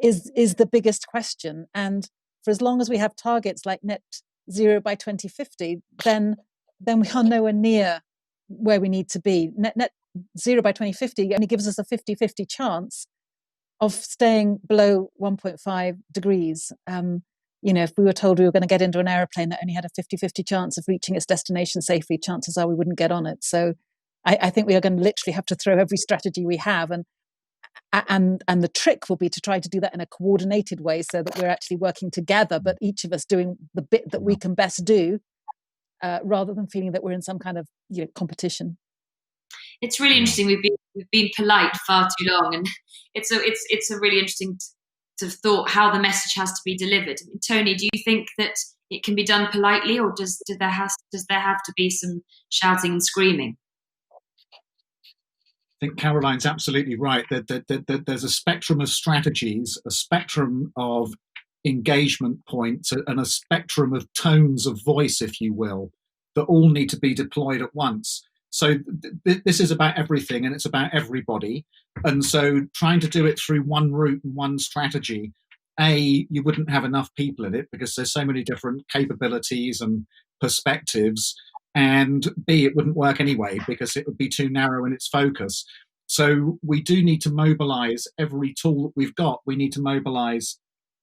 the biggest question. And for as long as we have targets like net zero by 2050, then we are nowhere near where we need to be. Net zero by 2050 only gives us a 50-50 chance of staying below 1.5 degrees. If we were told we were going to get into an aeroplane that only had a 50-50 chance of reaching its destination safely, chances are we wouldn't get on it. So I think we are going to literally have to throw every strategy we have, and the trick will be to try to do that in a coordinated way, so that we're actually working together, but each of us doing the bit that we can best do, rather than feeling that we're in some kind of competition. It's really interesting. We've been polite far too long, and it's a really interesting thought how the message has to be delivered. I mean, Tony, do you think that it can be done politely, or does there have to be some shouting and screaming? I think Caroline's absolutely right. That there's a spectrum of strategies, a spectrum of engagement points, and a spectrum of tones of voice, if you will, that all need to be deployed at once. So this is about everything, and it's about everybody. And so trying to do it through one route and one strategy, you wouldn't have enough people in it because there's so many different capabilities and perspectives. And B, it wouldn't work anyway because it would be too narrow in its focus. So we do need to mobilize every tool that we've got. We need to mobilize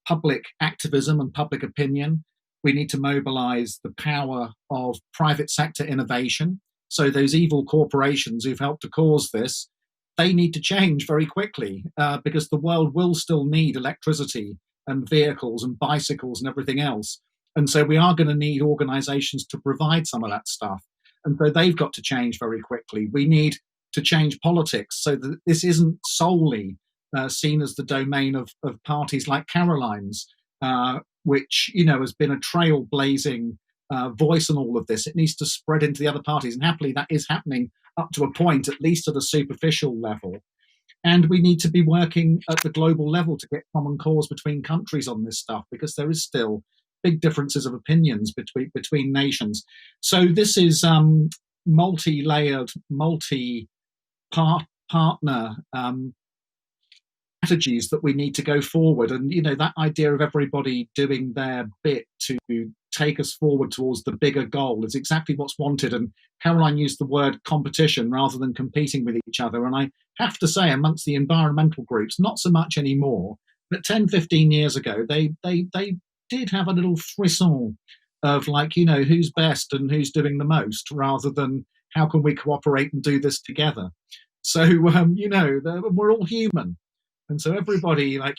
public activism and public opinion. We need to mobilize the power of private sector innovation. So those evil corporations who've helped to cause this, they need to change very quickly because the world will still need electricity and vehicles and bicycles and everything else. And so we are going to need organizations to provide some of that stuff. And so they've got to change very quickly. We need to change politics so that this isn't solely seen as the domain of parties like Caroline's, which, has been a trailblazing voice on all of this. It needs to spread into the other parties. And happily, that is happening up to a point, at least at a superficial level. And we need to be working at the global level to get common cause between countries on this stuff, because there is still big differences of opinions between nations. So this is multi-layered, multi-partner strategies that we need to go forward. And, that idea of everybody doing their bit to take us forward towards the bigger goal is exactly what's wanted. And Caroline used the word competition rather than competing with each other. And I have to say, amongst the environmental groups, not so much anymore, but 10, 15 years ago, they did have a little frisson of who's best and who's doing the most, rather than how can we cooperate and do this together. So, we're all human. And so everybody, has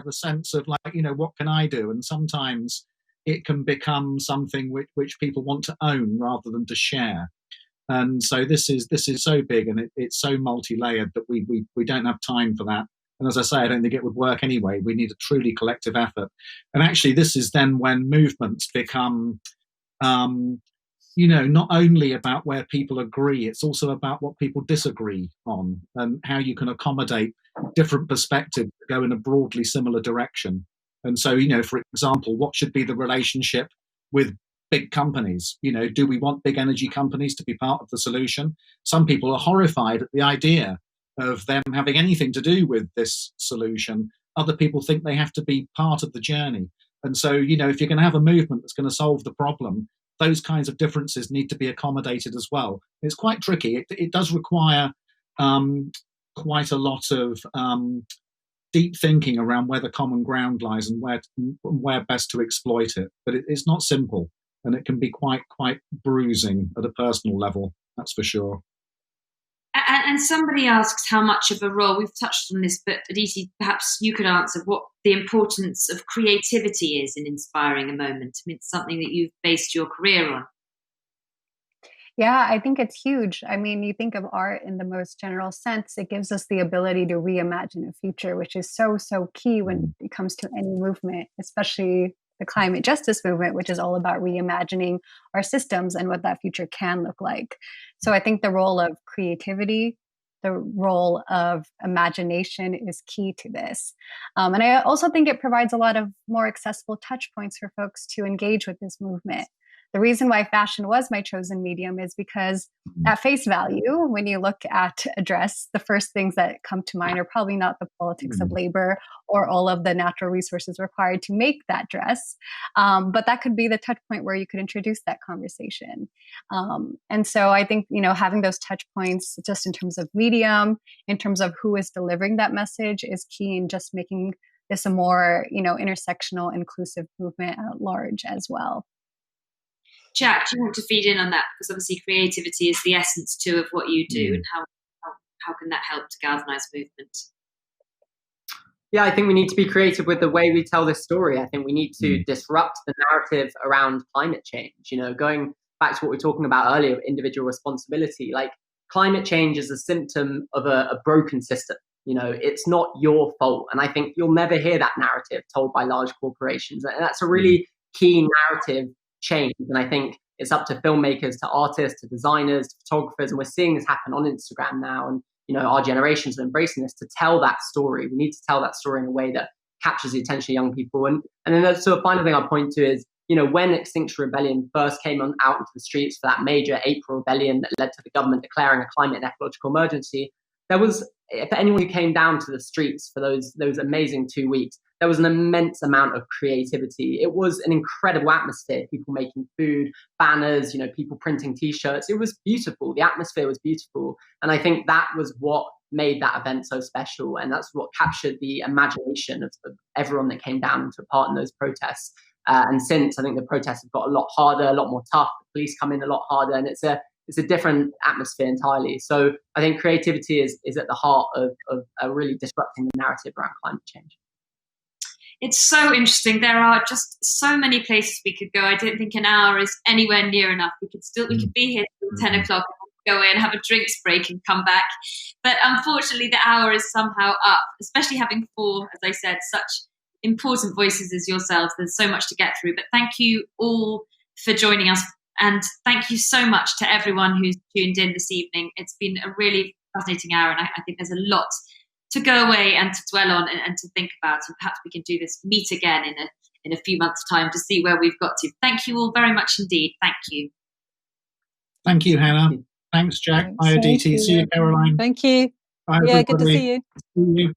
a sense of what can I do? And sometimes it can become something which people want to own rather than to share. And so this is so big, and it's so multi-layered that we don't have time for that. And as I say, I don't think it would work anyway. We need a truly collective effort. And actually, this is then when movements become not only about where people agree, it's also about what people disagree on and how you can accommodate different perspectives that go in a broadly similar direction. And so, for example, what should be the relationship with big companies? Do we want big energy companies to be part of the solution? Some people are horrified at the idea of them having anything to do with this solution. Other people think they have to be part of the journey. And so, if you're going to have a movement that's going to solve the problem, those kinds of differences need to be accommodated as well. It's quite tricky. It does require quite a lot of deep thinking around where the common ground lies and where best to exploit it. But it's not simple, and it can be quite bruising at a personal level, that's for sure. And somebody asks how much of a role, we've touched on this, but Aditi, perhaps you could answer what the importance of creativity is in inspiring a moment. I mean, it's something that you've based your career on. Yeah, I think it's huge. I mean, you think of art in the most general sense, it gives us the ability to reimagine a future, which is so key when it comes to any movement, especially the climate justice movement, which is all about reimagining our systems and what that future can look like. So I think the role of creativity, the role of imagination is key to this. And I also think it provides a lot of more accessible touch points for folks to engage with this movement. The reason why fashion was my chosen medium is because at face value, when you look at a dress, the first things that come to mind are probably not the politics of labor or all of the natural resources required to make that dress. But that could be the touch point where you could introduce that conversation. And so I think, having those touch points just in terms of medium, in terms of who is delivering that message is key in just making this a more, intersectional, inclusive movement at large as well. Jack, do you want to feed in on that? Because obviously creativity is the essence too of what you do, and how can that help to galvanize movement? Yeah, I think we need to be creative with the way we tell this story. I think we need to disrupt the narrative around climate change. Going back to what we were talking about earlier, individual responsibility, like climate change is a symptom of a broken system. It's not your fault. And I think you'll never hear that narrative told by large corporations. And that's a really key narrative change. And I think it's up to filmmakers, to artists, to designers, to photographers. And we're seeing this happen on Instagram now. And, our generations are embracing this to tell that story. We need to tell that story in a way that captures the attention of young people. And then the sort of final thing I'll point to is, when Extinction Rebellion first came out into the streets for that major April rebellion that led to the government declaring a climate and ecological emergency, there was, for anyone who came down to the streets for those amazing 2 weeks, there was an immense amount of creativity. It was an incredible atmosphere, people making food, banners, people printing T-shirts. It was beautiful. The atmosphere was beautiful. And I think that was what made that event so special. And that's what captured the imagination of everyone that came down to part in those protests. And since, I think the protests have got a lot harder, a lot more tough. The police come in a lot harder, and it's a different atmosphere entirely. So I think creativity is at the heart of really disrupting the narrative around climate change. It's so interesting. There are just so many places we could go. I don't think an hour is anywhere near enough. We could be here till 10 o'clock, and go in, have a drinks break and come back. But unfortunately, the hour is somehow up, especially having four, as I said, such important voices as yourselves. There's so much to get through. But thank you all for joining us. And thank you so much to everyone who's tuned in this evening. It's been a really fascinating hour, and I think there's a lot to go away and to dwell on and to think about. And perhaps we can meet again in a few months' time to see where we've got to. Thank you all very much indeed. Thank you. Thank you, Hannah. Thanks, Jack. Bye, Aditi. See you, Caroline. Thank you. Bye, yeah, everybody. good to see you. See you.